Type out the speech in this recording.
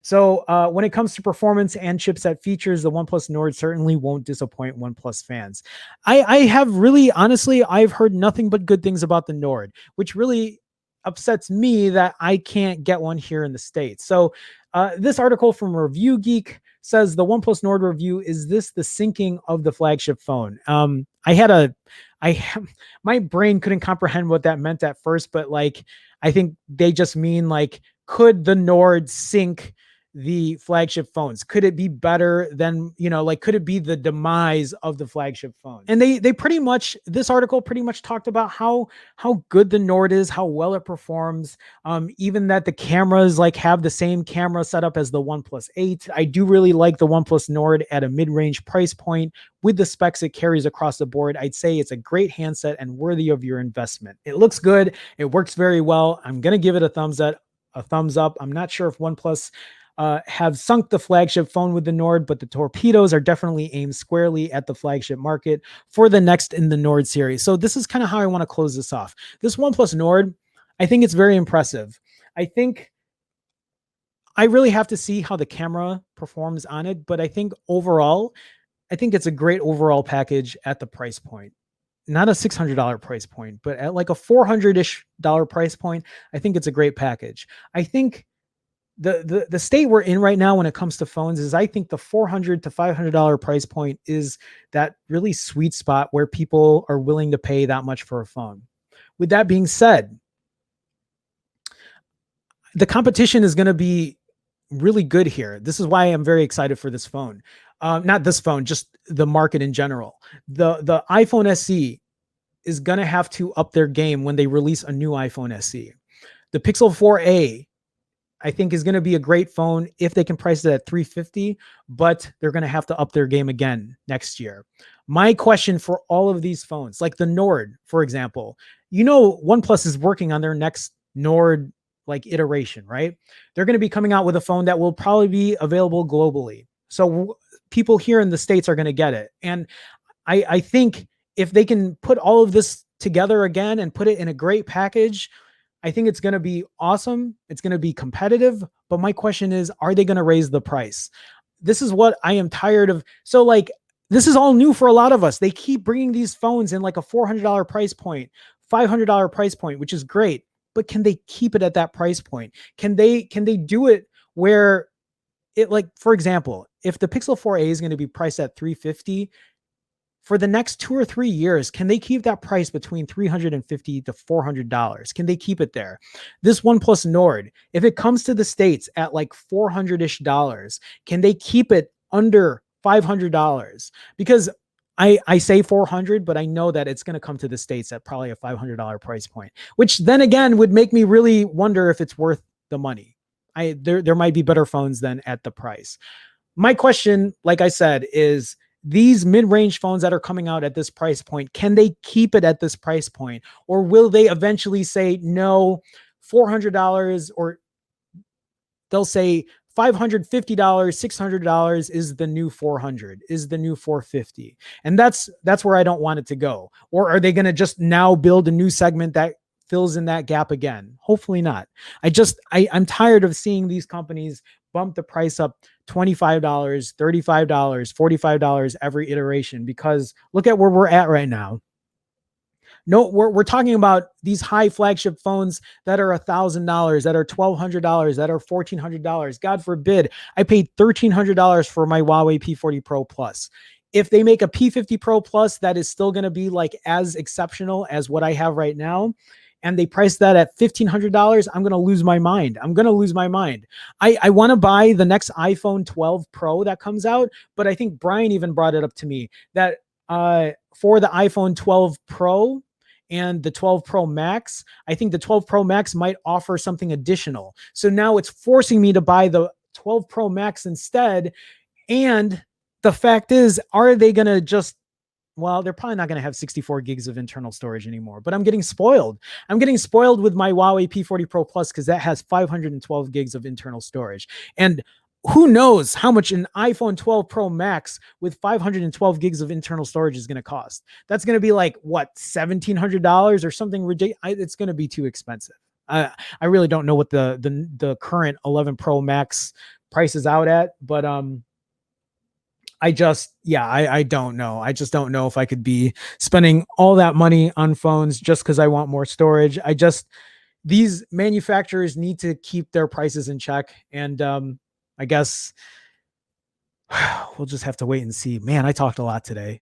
So when it comes to performance and chipset features, the OnePlus Nord certainly won't disappoint OnePlus fans. I have really, honestly, I've heard nothing but good things about the Nord, which really upsets me that I can't get one here in the States. So this article from Review Geek says the OnePlus Nord review, is this the sinking of the flagship phone? I my brain couldn't comprehend what that meant at first, but like, I think they just mean like, could the Nord sink the flagship phones? Could it be better than, like, could it be the demise of the flagship phone? And they pretty much, this article pretty much talked about how good the Nord is, how well it performs, even that the cameras like have the same camera setup as the OnePlus 8. I do really like the OnePlus Nord at a mid-range price point. With the specs it carries across the board, I'd say it's a great handset and worthy of your investment. It looks good, it works very well. I'm going to give it a thumbs up. I'm not sure if OnePlus have sunk the flagship phone with the Nord, but the torpedoes are definitely aimed squarely at the flagship market for the next in the Nord series. So this is kind of how I want to close this off. This OnePlus Nord, I think it's very impressive. I think I really have to see how the camera performs on it, but I think overall, I think it's a great overall package at the price point. Not a $600 price point, but at like a $400-ish price point, I think it's a great package. I think the state we're in right now when it comes to phones is, I think the $400 to $500 price point is that really sweet spot where people are willing to pay that much for a phone. With that being said, the competition is going to be really good here. This is why I'm very excited for this phone. Not this phone, just the market in general. The iPhone SE is going to have to up their game when they release a new iPhone SE. The Pixel 4a, I think, is going to be a great phone if they can price it at $350, but they're going to have to up their game again next year. My question for all of these phones, like the Nord, for example, OnePlus is working on their next Nord like iteration, right? They're going to be coming out with a phone that will probably be available globally. So people here in the States are going to get it. And I think if they can put all of this together again and put it in a great package, I think it's going to be awesome. It's going to be competitive. But my question is, are they going to raise the price? This is what I am tired of. So like, this is all new for a lot of us. They keep bringing these phones in like a $400 price point, $500 price point, which is great. But can they keep it at that price point? Can they do it where it, like, for example, if the Pixel 4a is going to be priced at $350, for the next 2 or 3 years, can they keep that price between $350 to $400? Can they keep it there? This OnePlus Nord, if it comes to the States at like $400-ish, can they keep it under $500? Because I say 400, but I know that it's going to come to the States at probably a $500 price point, which then again would make me really wonder if it's worth the money. There might be better phones than at the price. My question, like I said, is these mid-range phones that are coming out at this price point, can they keep it at this price point? Or will they eventually say, no, $400, or they'll say $550, $600 is the new 400, is the new 450. And that's where I don't want it to go. Or are they going to just now build a new segment that fills in that gap again? Hopefully not. I'm tired of seeing these companies bump the price up $25, $35, $45 every iteration, because look at where we're at right now. No, we're talking about these high flagship phones that are $1,000, that are $1,200, that are $1,400. God forbid, I paid $1,300 for my Huawei P40 Pro Plus. If they make a P50 Pro Plus that is still going to be like as exceptional as what I have right now, and they price that at $1,500, I'm going to lose my mind. I want to buy the next iPhone 12 Pro that comes out, but I think Brian even brought it up to me that for the iPhone 12 Pro and the 12 Pro Max, I think the 12 Pro Max might offer something additional. So now it's forcing me to buy the 12 Pro Max instead. And the fact is, are they going to just, well, they're probably not going to have 64 gigs of internal storage anymore, but I'm getting spoiled. I'm getting spoiled with my Huawei P40 Pro Plus because that has 512 gigs of internal storage. And who knows how much an iPhone 12 Pro Max with 512 gigs of internal storage is going to cost. That's going to be like, what, $1,700 or something ridiculous? It's going to be too expensive. I really don't know what the current 11 Pro Max prices out at. But I don't know. I just don't know if I could be spending all that money on phones just because I want more storage. These manufacturers need to keep their prices in check. And I guess we'll just have to wait and see. Man, I talked a lot today.